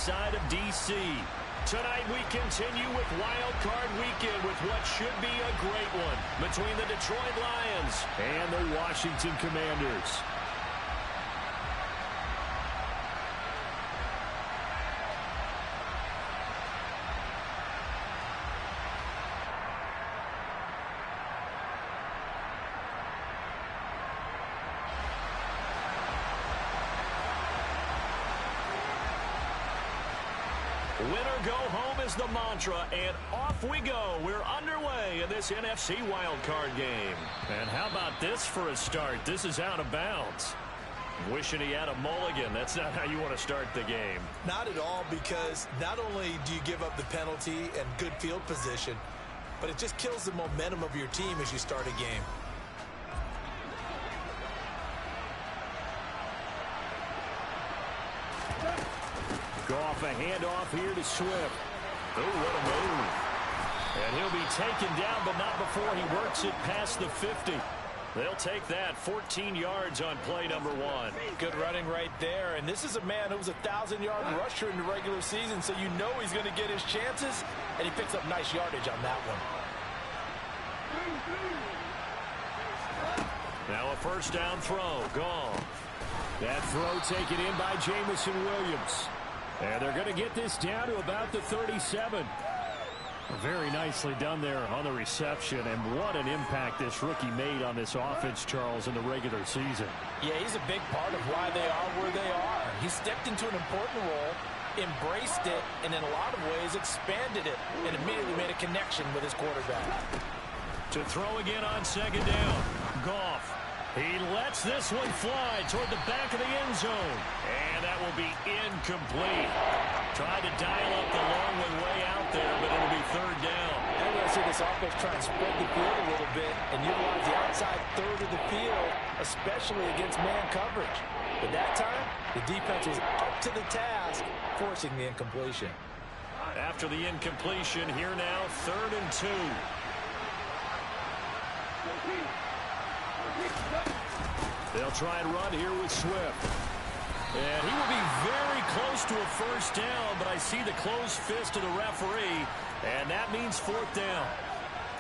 side of D.C. Tonight we continue with Wild Card Weekend with what should be a great one between the Detroit Lions and the Washington Commanders. Winner go home is the mantra, and off we go. We're underway in this NFC wildcard game. And how about this for a start? This is out of bounds. Wishing he had a mulligan. That's not how you want to start the game. Not at all, because not only do you give up the penalty and good field position, but it just kills the momentum of your team as you start a game. Goff, a handoff here to Swift. Oh, what a move. And he'll be taken down, but not before he works it past the 50. They'll take that 14 yards on play number 1. Good running right there. And this is a man who was a 1,000-yard rusher in the regular season, so you know he's going to get his chances, and he picks up nice yardage on that one. Now a first down throw. Gone. That throw taken in by Jameson Williams. And they're going to get this down to about the 37. Very nicely done there on the reception. And what an impact this rookie made on this offense, Charles, in the regular season. Yeah, he's a big part of why they are where they are. He stepped into an important role, embraced it, and in a lot of ways expanded it, and immediately made a connection with his quarterback. To throw again on second down. Goff. He lets this one fly toward the back of the end zone. And that will be incomplete. Tried to dial up the long one way out there, but it'll be third down. I'm going to see this offense try and spread the field a little bit and utilize the outside third of the field, especially against man coverage. But that time, the defense was up to the task, forcing the incompletion. After the incompletion, here now, 3rd and 2. They'll try and run here with Swift. And he will be very close to a first down, but I see the closed fist of the referee, and that means 4th down.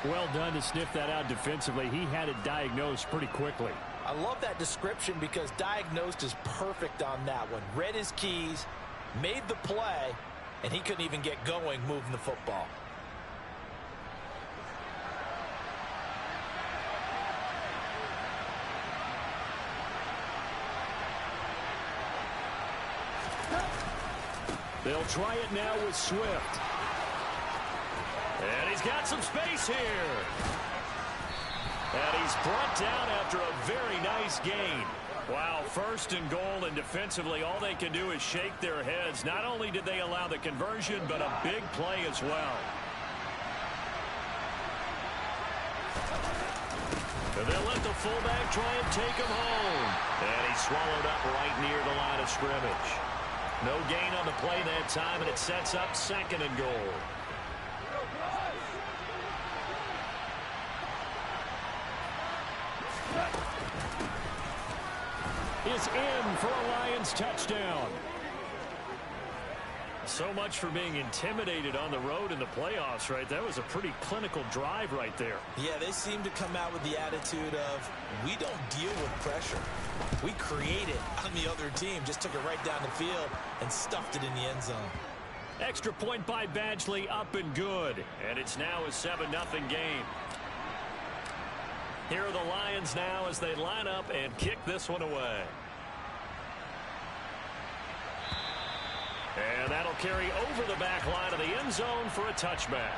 Well done to sniff that out defensively. He had it diagnosed pretty quickly. I love that description because diagnosed is perfect on that one. Read his keys, made the play, and he couldn't even get going moving the football. They'll try it now with Swift. And he's got some space here. And he's brought down after a very nice gain. Wow, 1st and goal, and defensively all they can do is shake their heads. Not only did they allow the conversion, but a big play as well. And they'll let the fullback try and take him home. And he's swallowed up right near the line of scrimmage. No gain on the play that time, and it sets up 2nd and goal. Is in for a Lions touchdown. So much for being intimidated on the road in the playoffs, right? That was a pretty clinical drive right there. Yeah, they seem to come out with the attitude of, we don't deal with pressure. We create it on the other team. Just took it right down the field and stuffed it in the end zone. Extra point by Badgley, up and good. And it's now a 7-0 game. Here are the Lions now as they line up and kick this one away. And that'll carry over the back line of the end zone for a touchback.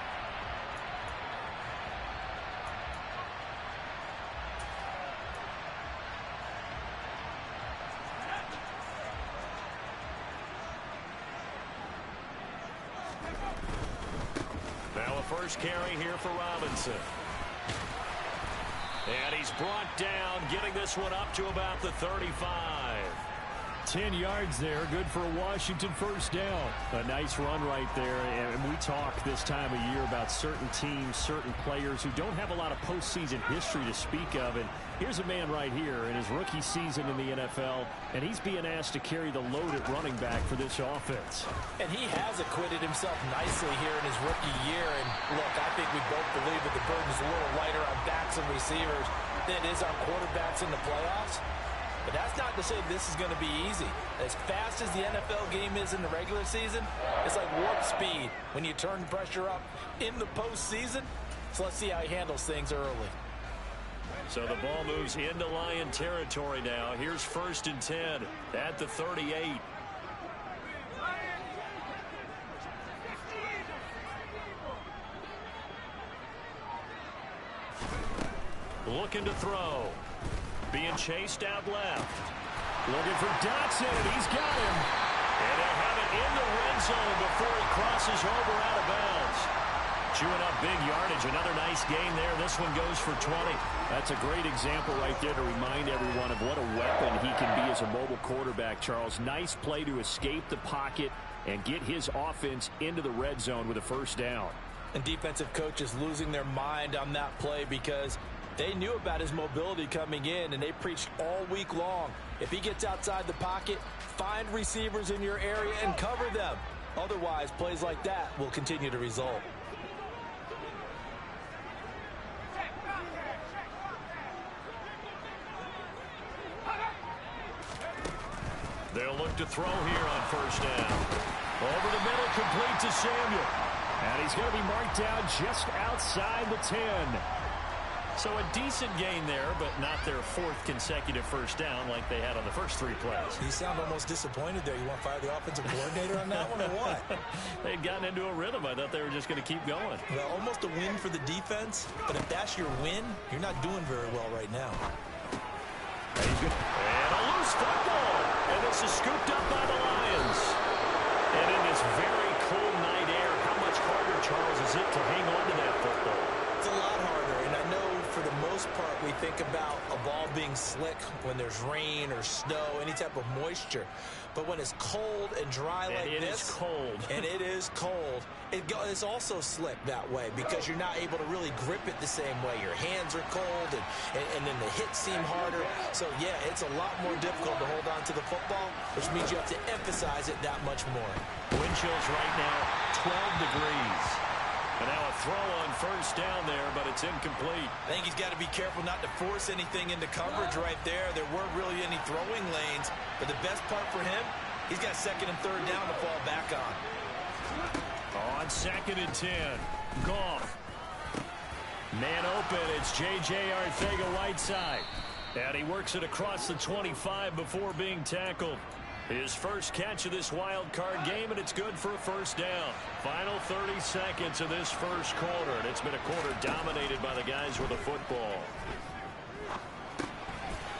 Now a first carry here for Robinson. And he's brought down, getting this one up to about the 35. 10 yards there. Good for a Washington first down. A nice run right there. And we talk this time of year about certain teams, certain players who don't have a lot of postseason history to speak of. And here's a man right here in his rookie season in the NFL, and he's being asked to carry the load at running back for this offense. And he has acquitted himself nicely here in his rookie year. And look, I think we both believe that the burden's a little lighter on backs and receivers than it is on quarterbacks in the playoffs. But that's not to say this is going to be easy. As fast as the NFL game is in the regular season, it's like warp speed when you turn pressure up in the postseason. So let's see how he handles things early. So the ball moves into Lion territory now. Here's 1st and 10 at the 38. Looking to throw. Being chased out left. Looking for Dotson, and he's got him. And he'll have it in the red zone before he crosses over out of bounds. Chewing up big yardage. Another nice gain there. This one goes for 20. That's a great example right there to remind everyone of what a weapon he can be as a mobile quarterback, Charles. Nice play to escape the pocket and get his offense into the red zone with a first down. And defensive coaches losing their mind on that play because they knew about his mobility coming in, and they preached all week long. If he gets outside the pocket, find receivers in your area and cover them. Otherwise, plays like that will continue to result. They'll look to throw here on first down. Over the middle, complete to Samuel. And he's going to be marked down just outside the 10. So a decent gain there, but not their 4th consecutive first down like they had on the first 3 plays. You sound almost disappointed there. You want to fire the offensive coordinator on that one or what? They'd gotten into a rhythm. I thought they were just going to keep going. Well, almost a win for the defense, but if that's your win, you're not doing very well right now. And a loose football. And this is scooped up by the Lions. And in this very cold night air, how much harder, Charles, is it to hang on to that football? It's a lot harder, and I know for the most part we think about a ball being slick when there's rain or snow, any type of moisture. But when it's cold and dry like this, it is cold. And it is cold, it's also slick that way because you're not able to really grip it the same way. Your hands are cold, and then the hits seem harder. So, yeah, it's a lot more difficult to hold on to the football, which means you have to emphasize it that much more. Wind chills right now, 12 degrees. And now a throw on first down there, but it's incomplete. I think he's got to be careful not to force anything into coverage right there. There weren't really any throwing lanes, but the best part for him, he's got 2nd and 3rd down to fall back on. On 2nd and 10, Goff. Man open, it's J.J. Arcega-Whiteside. And he works it across the 25 before being tackled. His first catch of this wild card game, and it's good for a first down. Final 30 seconds of this first quarter, and it's been a quarter dominated by the guys with the football.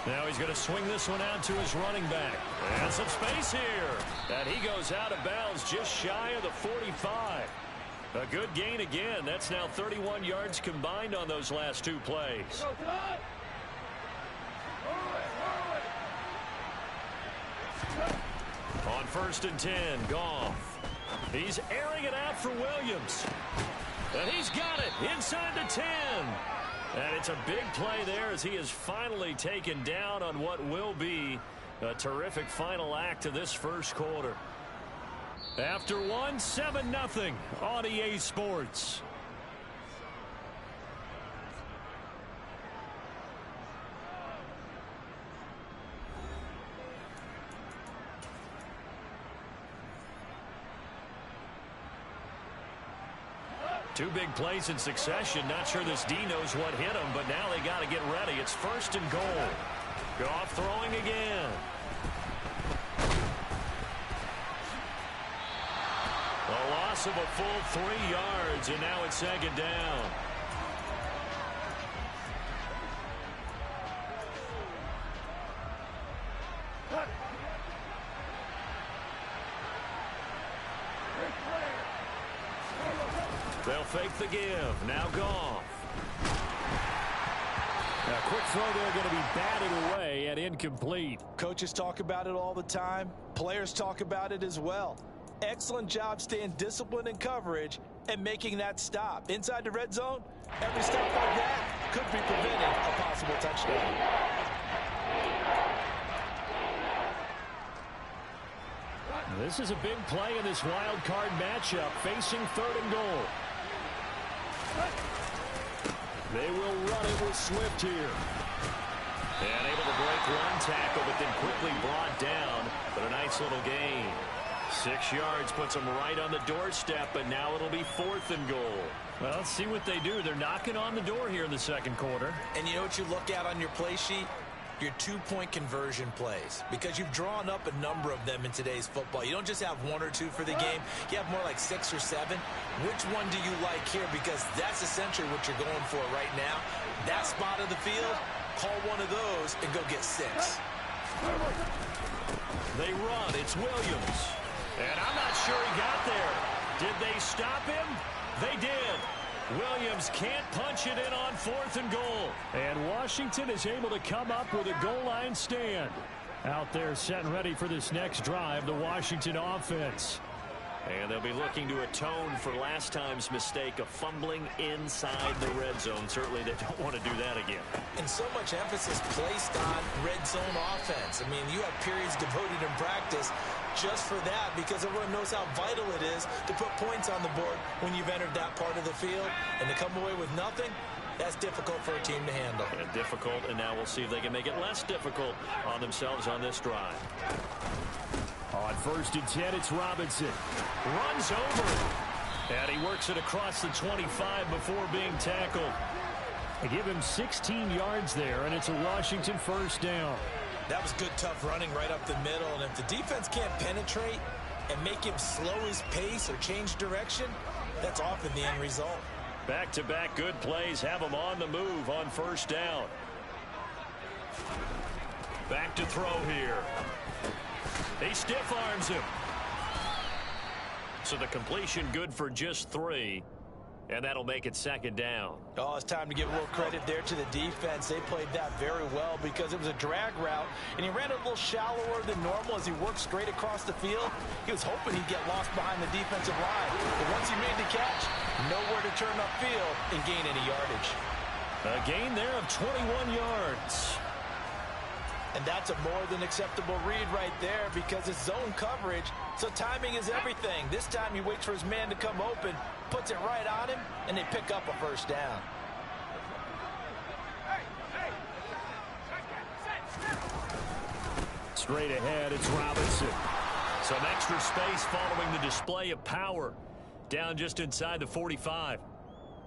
Now he's going to swing this one out to his running back. And some space here. And he goes out of bounds just shy of the 45. A good gain again. That's now 31 yards combined on those last 2 plays. On 1st and 10, Goff. He's airing it out for Williams. And he's got it inside the 10. And it's a big play there as he is finally taken down on what will be a terrific final act of this first quarter. After one, 7-0 on EA Sports. Two big plays in succession. Not sure this D knows what hit him, but now they got to get ready. It's 1st and goal. Goff throwing again. A loss of a full 3 yards, and now it's 2nd down. They'll fake the give. Now Goff. A quick throw there going to be batted away and incomplete. Coaches talk about it all the time. Players talk about it as well. Excellent job staying disciplined in coverage and making that stop. Inside the red zone, every stop like that could be preventing a possible touchdown. This is a big play in this wild card matchup, facing 3rd and goal. They will run it with Swift here. And able to break one tackle, but then quickly brought down. But a nice little gain. 6 yards puts them right on the doorstep, but now it'll be 4th and goal. Well, let's see what they do. They're knocking on the door here in the second quarter. And you know what you look at on your play sheet? Your 2-point conversion plays, because you've drawn up a number of them in today's football. You don't just have 1 or 2 for the game. You have more like 6 or 7. Which one do you like here? Because that's essentially what you're going for right now. That spot of the field, call one of those and go get 6. They run. It's Williams. And I'm not sure he got there. Did they stop him? They did. Williams can't punch it in on 4th and goal. And Washington is able to come up with a goal line stand. Out there set and ready for this next drive, the Washington offense. And they'll be looking to atone for last time's mistake of fumbling inside the red zone. Certainly they don't want to do that again. And so much emphasis placed on red zone offense. I mean, you have periods devoted in practice just for that, because everyone knows how vital it is to put points on the board when you've entered that part of the field. And to come away with nothing, that's difficult for a team to handle. And difficult, and now we'll see if they can make it less difficult on themselves on this drive. On 1st and 10, it's Robinson. Runs over it. And he works it across the 25 before being tackled. They give him 16 yards there, and it's a Washington 1st down. That was good, tough running right up the middle. And if the defense can't penetrate and make him slow his pace or change direction, that's often the end result. Back-to-back good plays have him on the move on 1st down. Back to throw here. He stiff arms him. So the completion good for just 3. And that'll make it 2nd down. Oh, it's time to give a little credit there to the defense. They played that very well because it was a drag route, and he ran a little shallower than normal as he worked straight across the field. He was hoping he'd get lost behind the defensive line. But once he made the catch, nowhere to turn upfield and gain any yardage. A gain there of 21 yards. And that's a more than acceptable read right there because it's zone coverage, so timing is everything. This time he waits for his man to come open, puts it right on him, and they pick up a 1st down. Straight ahead, it's Robinson. Some extra space following the display of power. Down just inside the 45.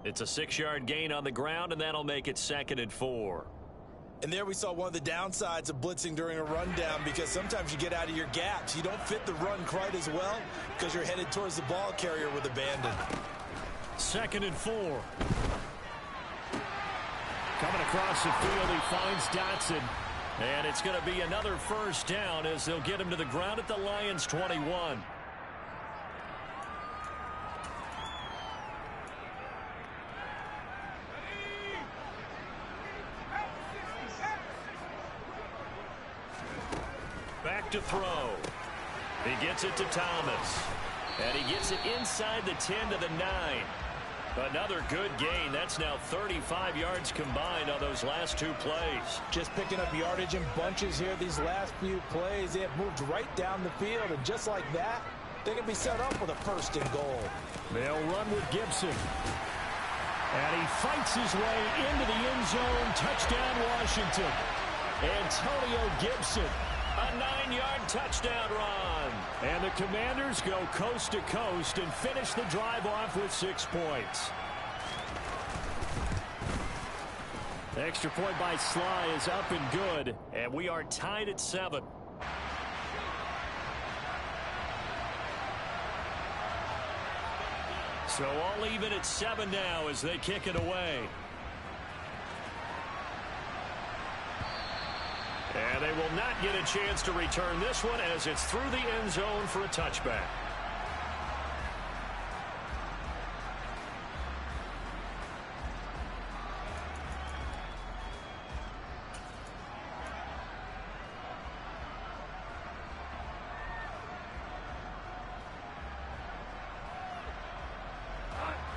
It's a 6-yard gain on the ground, and that'll make it 2nd and 4. And there we saw one of the downsides of blitzing during a rundown, because sometimes you get out of your gaps. You don't fit the run quite as well because you're headed towards the ball carrier with abandon. 2nd and 4. Coming across the field, he finds Dotson. And it's going to be another 1st down as they'll get him to the ground at the Lions' 21. Back to throw. He gets it to Thomas. And he gets it inside the 10 to the 9. Another good gain. That's now 35 yards combined on those last 2 plays. Just picking up yardage in bunches here these last few plays. They have moved right down the field, and just like that, they can be set up with a 1st and goal. They'll run with Gibson. And he fights his way into the end zone. Touchdown, Washington. Antonio Gibson. A 9-yard touchdown run. And the Commanders go coast to coast and finish the drive off with 6 points. The extra point by Sly is up and good. And we are tied at 7. So all even at 7 now as they kick it away. And they will not get a chance to return this one as it's through the end zone for a touchback.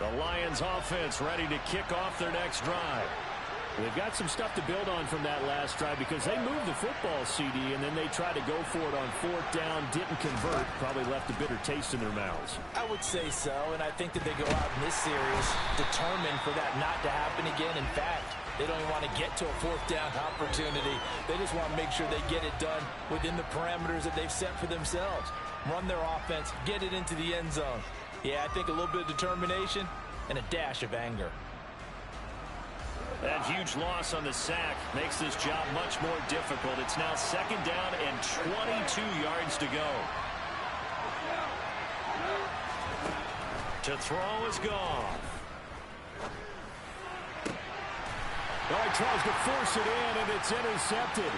The Lions offense ready to kick off their next drive. They've got some stuff to build on from that last drive because they moved the football, CD, and then they tried to go for it on fourth down, didn't convert, probably left a bitter taste in their mouths. I would say so, and I think that they go out in this series determined for that not to happen again. In fact, they don't even want to get to a fourth down opportunity. They just want to make sure they get it done within the parameters that they've set for themselves. Run their offense, get it into the end zone. Yeah, I think a little bit of determination and a dash of anger. That huge loss on the sack makes this job much more difficult. It's now second down and 22 yards to go. To throw is gone. Oh, he tries to force it in, and it's intercepted.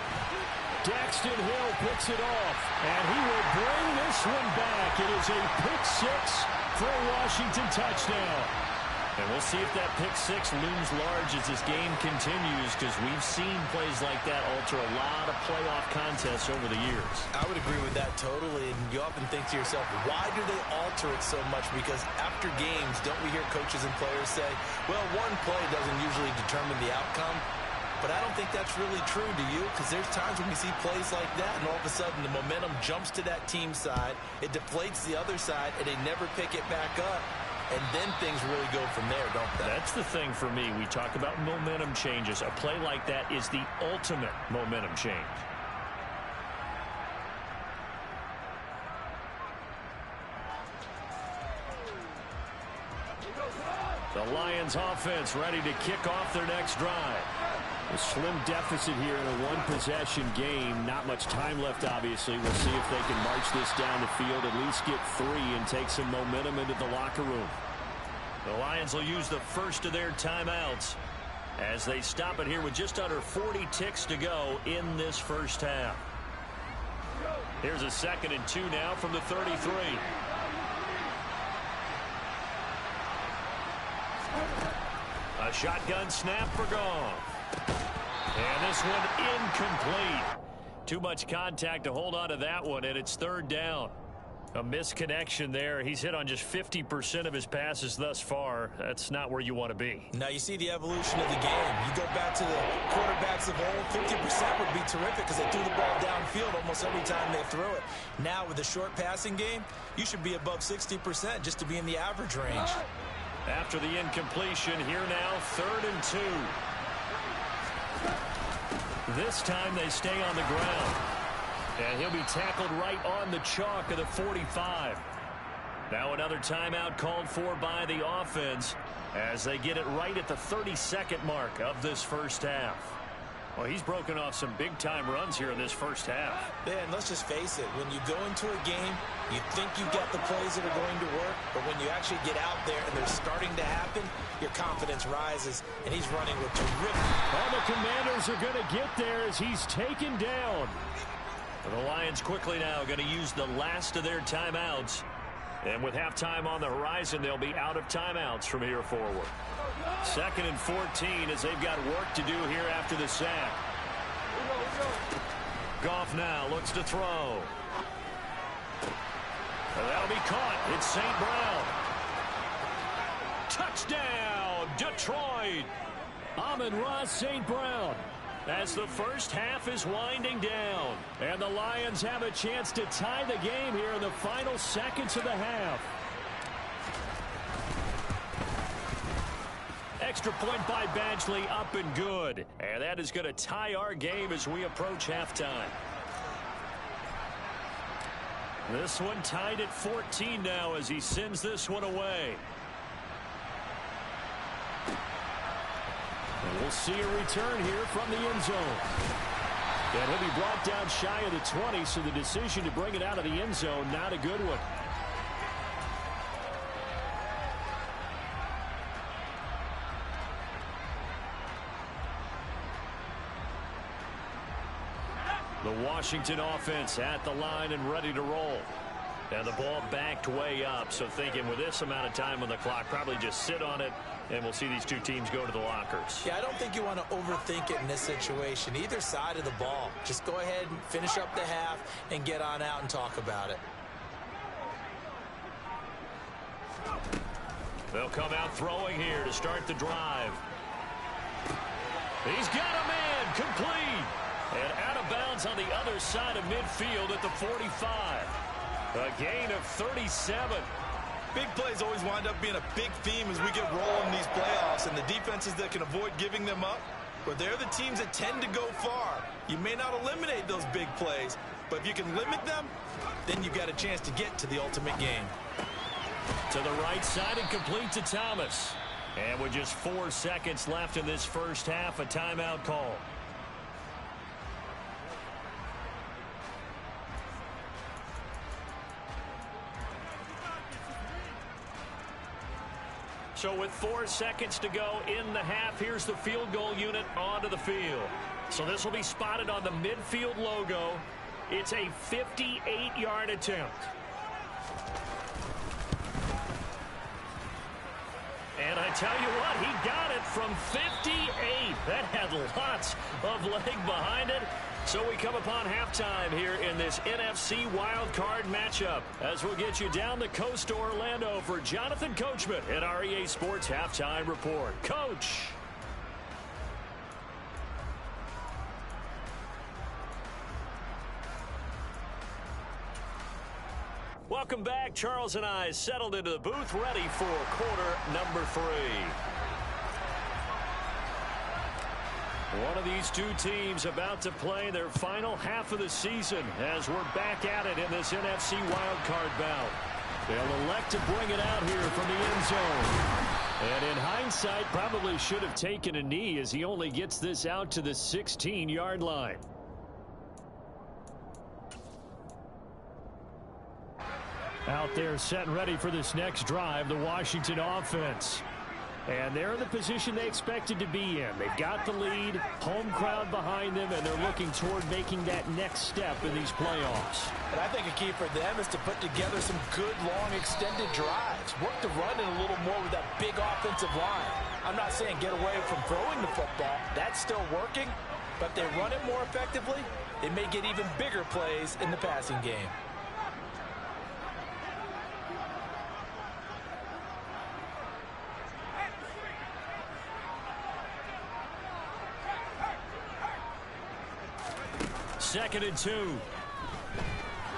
Daxton Hill picks it off, and he will bring this one back. It is a pick six for a Washington touchdown. And we'll see if that pick six looms large as this game continues, because we've seen plays like that alter a lot of playoff contests over the years. I would agree with that totally, and you often think to yourself, why do they alter it so much? Because after games, don't we hear coaches and players say, well, one play doesn't usually determine the outcome? But I don't think that's really true, do you? Because there's times when we see plays like that, and all of a sudden the momentum jumps to that team side, it deflates the other side, and they never pick it back up. And then things really go from there, don't they? That's the thing for me. We talk about momentum changes. A play like that is the ultimate momentum change. The Lions offense ready to kick off their next drive. A slim deficit here in a one-possession game. Not much time left, obviously. We'll see if they can march this down the field, at least get three, and take some momentum into the locker room. The Lions will use the first of their timeouts as they stop it here with just under 40 ticks to go in this first half. Here's a 2nd and 2 now from the 33. A shotgun snap for Goff. And this one incomplete. Too much contact to hold on to that one, and it's 3rd down. A misconnection there. He's hit on just 50% of his passes thus far. That's not where you want to be. Now you see the evolution of the game. You go back to the quarterbacks of old, 50% would be terrific because they threw the ball downfield almost every time they threw it. Now with the short passing game, you should be above 60% just to be in the average range. After the incompletion, here now 3rd and 2. This time they stay on the ground. And he'll be tackled right on the chalk of the 45. Now another timeout called for by the offense as they get it right at the 32nd mark of this first half. Well, he's broken off some big-time runs here in this first half. Yeah, and let's just face it. When you go into a game, you think you've got the plays that are going to work, but when you actually get out there and they're starting to happen, your confidence rises, and he's running with terrific. All the Commanders are going to get there as he's taken down. The Lions quickly now going to use the last of their timeouts. And with halftime on the horizon, they'll be out of timeouts from here forward. 2nd and 14 as they've got work to do here after the sack. Goff now looks to throw. And that'll be caught. It's St. Brown. Touchdown, Detroit. Amon-Ra St. Brown. As the first half is winding down. And the Lions have a chance to tie the game here in the final seconds of the half. Extra point by Badgley, up and good. And that is going to tie our game as we approach halftime. This one tied at 14 now as he sends this one away. And we'll see a return here from the end zone. And he'll be brought down shy of the 20, so the decision to bring it out of the end zone, not a good one. The Washington offense at the line and ready to roll. And the ball backed way up, so thinking with this amount of time on the clock, probably just sit on it, and we'll see these two teams go to the lockers. Yeah, I don't think you want to overthink it in this situation. Either side of the ball. Just go ahead and finish up the half and get on out and talk about it. They'll come out throwing here to start the drive. He's got a man complete. And out of bounds on the other side of midfield at the 45. A gain of 37. Big plays always wind up being a big theme as we get rolling in these playoffs, and the defenses that can avoid giving them up, but they're the teams that tend to go far. You may not eliminate those big plays, but if you can limit them, then you've got a chance to get to the ultimate game. To the right side and complete to Thomas. And with just 4 seconds left in this first half, a timeout call. So with 4 seconds to go in the half, here's the field goal unit onto the field. So this will be spotted on the midfield logo. It's a 58-yard attempt. And I tell you what, he got it from 58. That had lots of leg behind it. So we come upon halftime here in this NFC wildcard matchup as we'll get you down the coast to Orlando for Jonathan Coachman at our EA Sports Halftime Report. Coach. Welcome back. Charles and I settled into the booth ready for quarter number 3. One of these two teams about to play their final half of the season as we're back at it in this NFC wildcard bout. They'll elect to bring it out here from the end zone. And in hindsight, probably should have taken a knee as he only gets this out to the 16-yard line. Out there set and ready for this next drive, the Washington offense. And they're in the position they expected to be in. They've got the lead, home crowd behind them, and they're looking toward making that next step in these playoffs. And I think a key for them is to put together some good, long, extended drives. Work the run in a little more with that big offensive line. I'm not saying get away from throwing the football. That's still working. But if they run it more effectively, they may get even bigger plays in the passing game. Second and 2.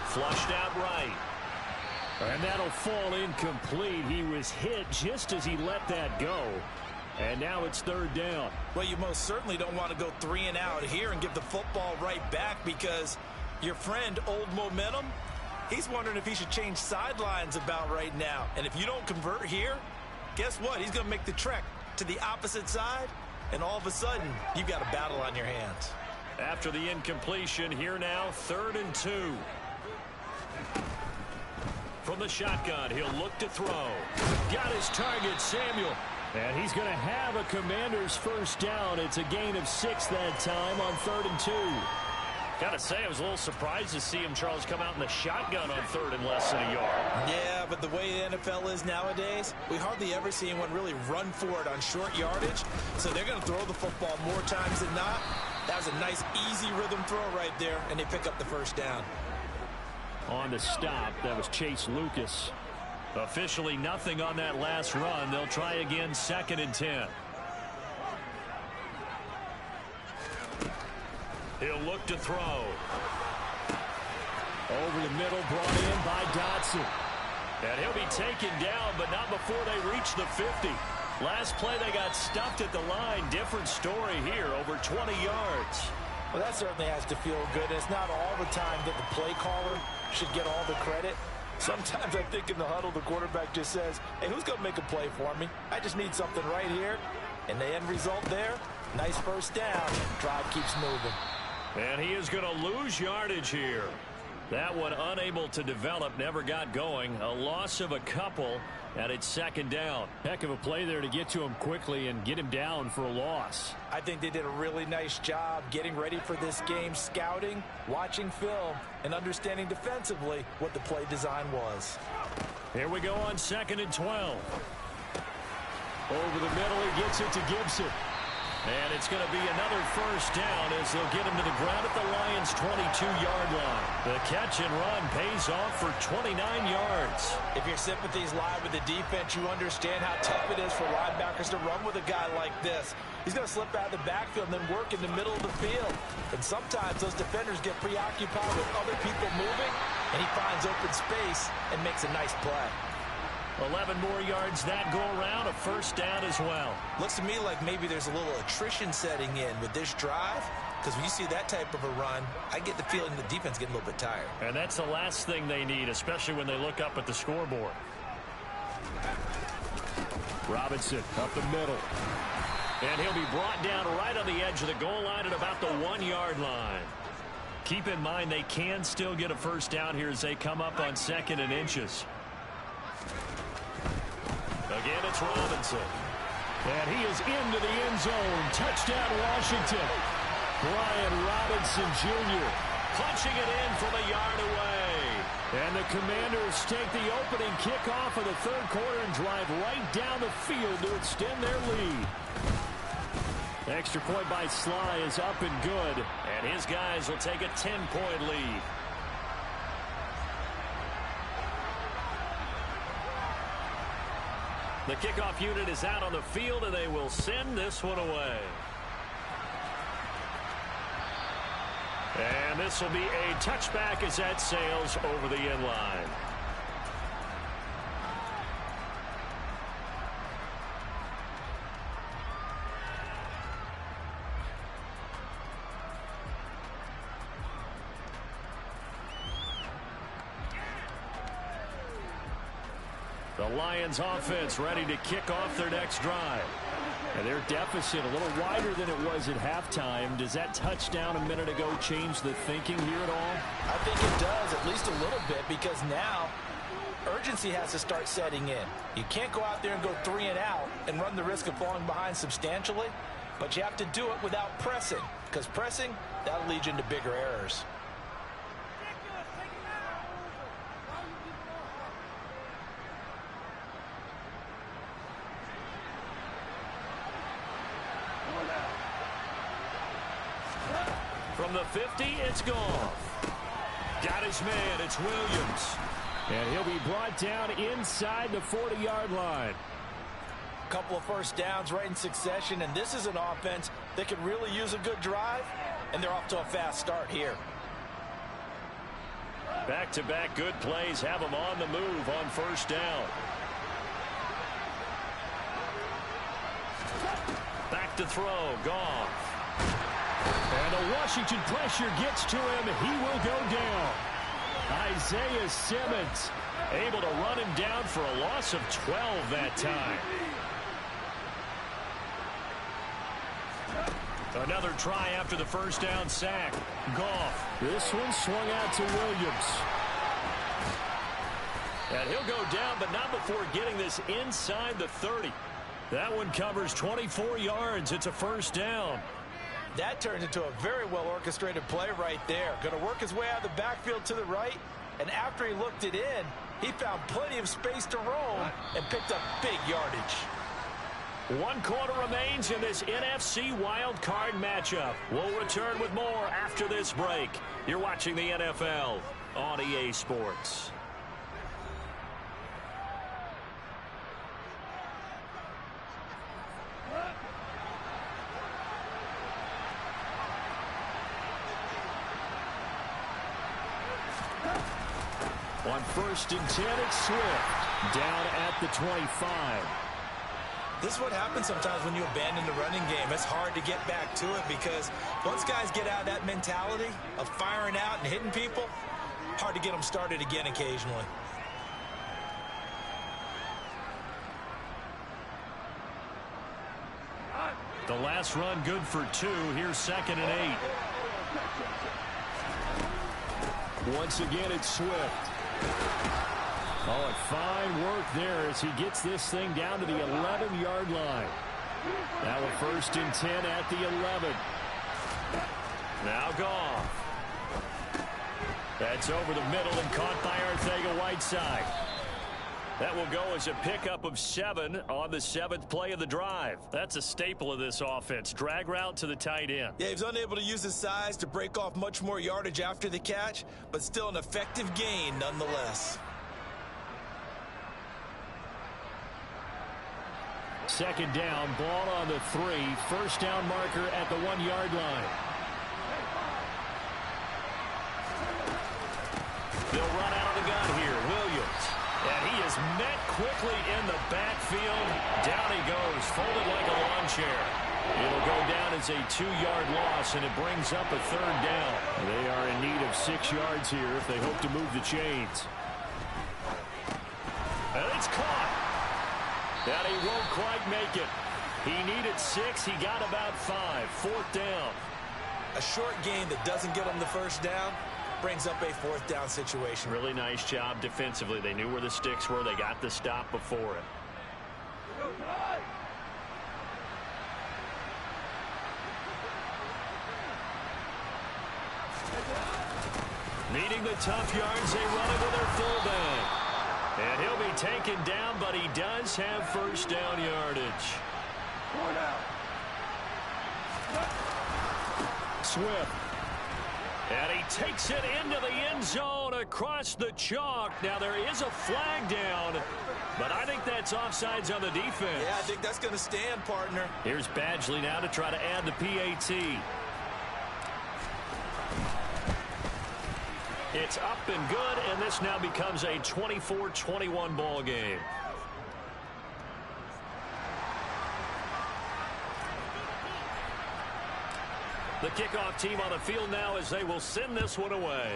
Flushed out right. And that'll fall incomplete. He was hit just as he let that go. And now it's third down. Well, you most certainly don't want to go 3 and out here and give the football right back because your friend, Old Momentum, he's wondering if he should change sidelines about right now. And if you don't convert here, guess what? He's going to make the trek to the opposite side, and all of a sudden, you've got a battle on your hands. After the incompletion, here now, 3rd and 2. From the shotgun, he'll look to throw. Got his target, Samuel. And he's going to have a Commander's first down. It's a gain of 6 that time on 3rd and 2. Got to say, I was a little surprised to see him, Charles, come out in the shotgun on 3rd and less than a yard. Yeah, but the way the NFL is nowadays, we hardly ever see anyone really run for it on short yardage. So they're going to throw the football more times than not. That was a nice, easy rhythm throw right there, and they pick up the first down. On the stop, that was Chase Lucas. Officially nothing on that last run. They'll try again, 2nd and 10. He'll look to throw. Over the middle, brought in by Dotson. And he'll be taken down, but not before they reach the 50. Last play, they got stuffed at the line. Different story here, over 20 yards. Well, that certainly has to feel good. It's not all the time that the play caller should get all the credit. Sometimes I think in the huddle, the quarterback just says, hey, who's going to make a play for me? I just need something right here. And the end result there, nice first down. Drive keeps moving. And he is going to lose yardage here. That one unable to develop, never got going. A loss of a couple, and it's 2nd down. Heck of a play there to get to him quickly and get him down for a loss. I think they did a really nice job getting ready for this game, scouting, watching film, and understanding defensively what the play design was. Here we go on 2nd and 12. Over the middle, he gets it to Gibson. And it's going to be another first down as they'll get him to the ground at the Lions' 22-yard line. The catch and run pays off for 29 yards. If your sympathies lie with the defense, you understand how tough it is for linebackers to run with a guy like this. He's going to slip out of the backfield and then work in the middle of the field. And sometimes those defenders get preoccupied with other people moving, and he finds open space and makes a nice play. 11 more yards that go around, a first down as well. Looks to me like maybe there's a little attrition setting in with this drive, because when you see that type of a run, I get the feeling the defense getting a little bit tired. And that's the last thing they need, especially when they look up at the scoreboard. Robinson up the middle. And he'll be brought down right on the edge of the goal line at about the 1-yard line. Keep in mind they can still get a first down here as they come up on 2nd and inches. Again, it's Robinson. And he is into the end zone. Touchdown, Washington. Brian Robinson Jr. punching it in from a yard away. And the Commanders take the opening kickoff of the third quarter and drive right down the field to extend their lead. The extra point by Sly is up and good. And his guys will take a 10-point lead. The kickoff unit is out on the field, and they will send this one away. And this will be a touchback as that sails over the end line. The Lions offense ready to kick off their next drive. And their deficit a little wider than it was at halftime. Does that touchdown a minute ago change the thinking here at all? I think it does, at least a little bit, because now urgency has to start setting in. You can't go out there and go 3 and out and run the risk of falling behind substantially, but you have to do it without pressing, because pressing, that'll lead you into bigger errors. From the 50, it's Goff. Got his man, it's Williams. And he'll be brought down inside the 40-yard line. A couple of first downs right in succession, and this is an offense that could really use a good drive, and they're off to a fast start here. Back-to-back good plays have them on the move on first down. Back to throw, Goff. And the Washington pressure gets to him. He will go down. Isaiah Simmons able to run him down for a loss of 12 that time. Another try after the first down sack. Goff. This one swung out to Williams. And he'll go down, but not before getting this inside the 30. That one covers 24 yards. It's a first down. That turns into a very well-orchestrated play right there. Going to work his way out of the backfield to the right, and after he looked it in, he found plenty of space to roam and picked up big yardage. 1 quarter remains in this NFC Wild Card matchup. We'll return with more after this break. You're watching the NFL on EA Sports. On 1st and 10, it's Swift. Down at the 25. This is what happens sometimes when you abandon the running game. It's hard to get back to it because once guys get out of that mentality of firing out and hitting people, hard to get them started again occasionally. The last run good for 2. Here's 2nd and 8. Once again, it's Swift. Oh, and fine work there as he gets this thing down to the 11-yard line. Now a 1st and 10 at the 11. Now Goff. That's over the middle and caught by Arcega-Whiteside. That will go as a pickup of 7 on the 7th play of the drive. That's a staple of this offense. Drag route to the tight end. Yeah, he was unable to use his size to break off much more yardage after the catch, but still an effective gain nonetheless. Second down, ball on the 3. First down marker at the 1-yard line. They'll run out of the gun here. Williams. And he is met quickly in the backfield. Down he goes, folded like a lawn chair. It'll go down as a 2-yard loss, and it brings up a 3rd down. They are in need of 6 yards here if they hope to move the chains. And it's caught. And he won't quite make it. He needed 6. He got about 5. 4th down. A short gain that doesn't get him the first down brings up a 4th down situation. Really nice job defensively. They knew where the sticks were. They got the stop before it. Needing the tough yards, they run it with their fullback. And he'll be taken down, but he does have first down yardage. Swift. And he takes it into the end zone across the chalk. Now there is a flag down, but I think that's offsides on the defense. Yeah, I think that's going to stand, partner. Here's Badgley now to try to add the PAT. It's up and good, and this now becomes a 24-21 ball game. The kickoff team on the field now as they will send this one away.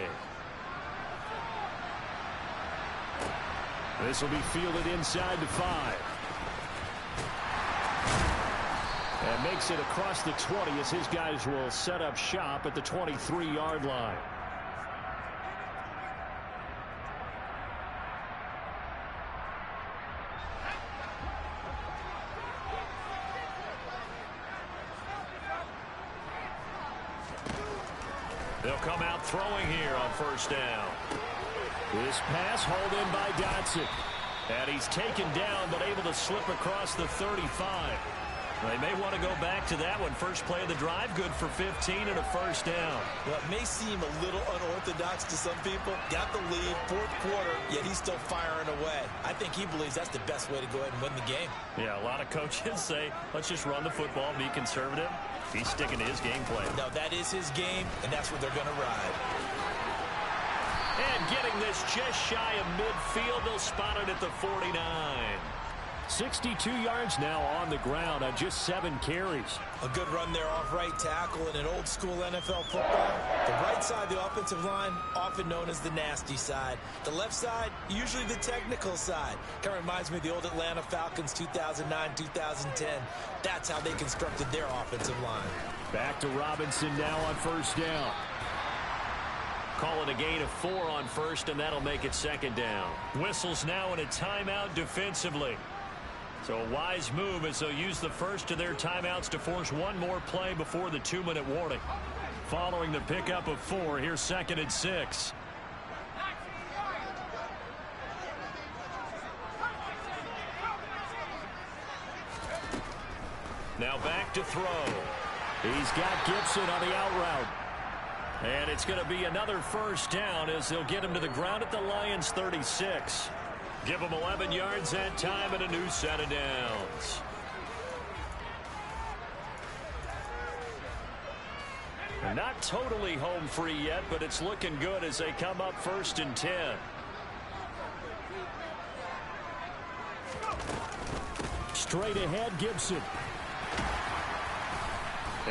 This will be fielded inside the 5. And makes it across the 20 as his guys will set up shop at the 23-yard line. They'll come out throwing here on first down. This pass hauled in by Dotson. And he's taken down but able to slip across the 35. They may want to go back to that one. First play of the drive, good for 15 and a first down. Well, it may seem a little unorthodox to some people. Got the lead, 4th quarter, yet he's still firing away. I think he believes that's the best way to go ahead and win the game. Yeah, a lot of coaches say, let's just run the football, be conservative. He's sticking to his game plan. No, that is his game, and that's what they're going to ride. And getting this just shy of midfield, they'll spot it at the 49. 62 yards now on the ground on just 7 carries. A good run there off right tackle in an old school NFL football. The right side of the offensive line, often known as the nasty side. The left side, usually the technical side. Kind of reminds me of the old Atlanta Falcons 2009-2010. That's how they constructed their offensive line. Back to Robinson now on first down. Call it a gain of 4 on first, and that'll make it 2nd down. Whistles now in a timeout defensively. So a wise move as they'll use the first of their timeouts to force one more play before the 2-minute warning. Following the pickup of 4, here's 2nd and 6. Now back to throw. He's got Gibson on the out route. And it's going to be another first down as they'll get him to the ground at the Lions' 36. Give him 11 yards that time and a new set of downs. Not totally home free yet, but it's looking good as they come up 1st and 10. Straight ahead, Gibson.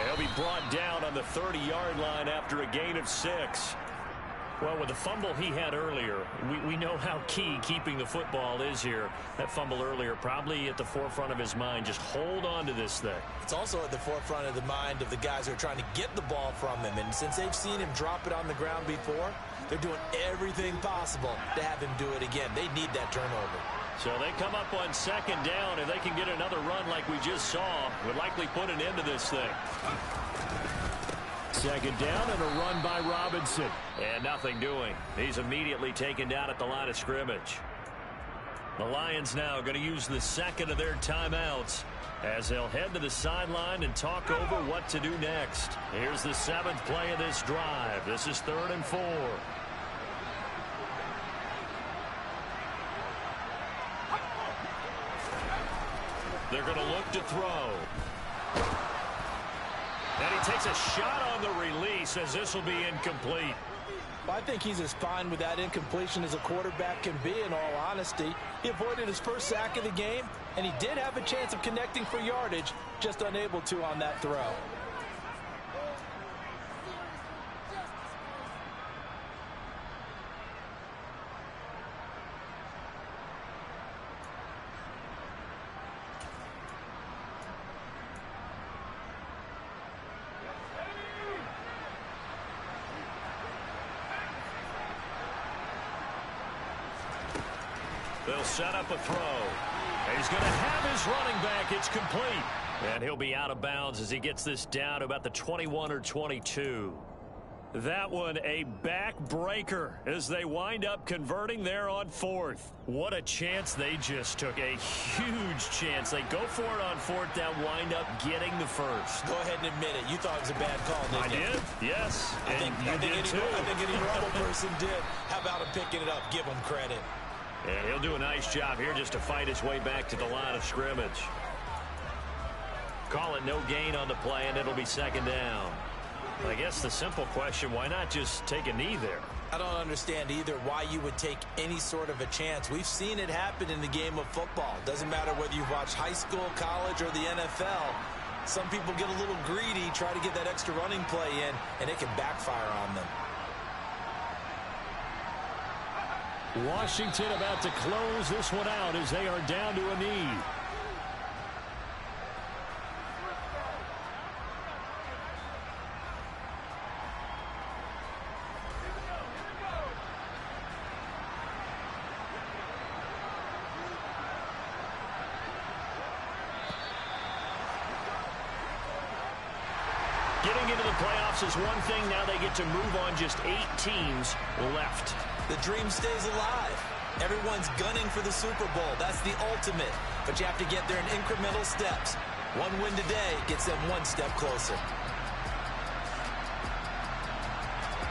He'll be brought down on the 30-yard line after a gain of 6. Well, with the fumble he had earlier, we know how key keeping the football is here. That fumble earlier probably at the forefront of his mind. Just hold on to this thing. It's also at the forefront of the mind of the guys who are trying to get the ball from him. And since they've seen him drop it on the ground before, they're doing everything possible to have him do it again. They need that turnover. So they come up on 2nd down. If they can get another run like we just saw, would likely put an end to this thing. 2nd down and a run by Robinson. And nothing doing. He's immediately taken down at the line of scrimmage. The Lions now going to use the second of their timeouts as they'll head to the sideline and talk over what to do next. Here's the seventh play of this drive. This is 3rd and 4. They're going to look to throw. And he takes a shot on the release as this will be incomplete. Well, I think he's as fine with that incompletion as a quarterback can be, in all honesty. He avoided his first sack of the game, and he did have a chance of connecting for yardage, just unable to on that throw. They'll set up a throw. He's going to have his running back. It's complete. And he'll be out of bounds as he gets this down to about the 21 or 22. That one a backbreaker as they wind up converting there on 4th. What a chance they just took. A huge chance. They go for it on 4th down, wind up getting the first. Go ahead and admit it. You thought it was a bad call, didn't you? I did, yes. I think any normal person did. How about him picking it up? Give him credit. And he'll do a nice job here just to fight his way back to the line of scrimmage. Call it no gain on the play, and it'll be 2nd down. I guess the simple question, why not just take a knee there? I don't understand either why you would take any sort of a chance. We've seen it happen in the game of football. Doesn't matter whether you watch high school, college, or the NFL. Some people get a little greedy, try to get that extra running play in, and it can backfire on them. Washington about to close this one out as they are down to a knee. Getting into the playoffs is one thing. Now they get to move on. Just 8 teams left. The dream stays alive. Everyone's gunning for the Super Bowl. That's the ultimate. But you have to get there in incremental steps. One win today gets them one step closer.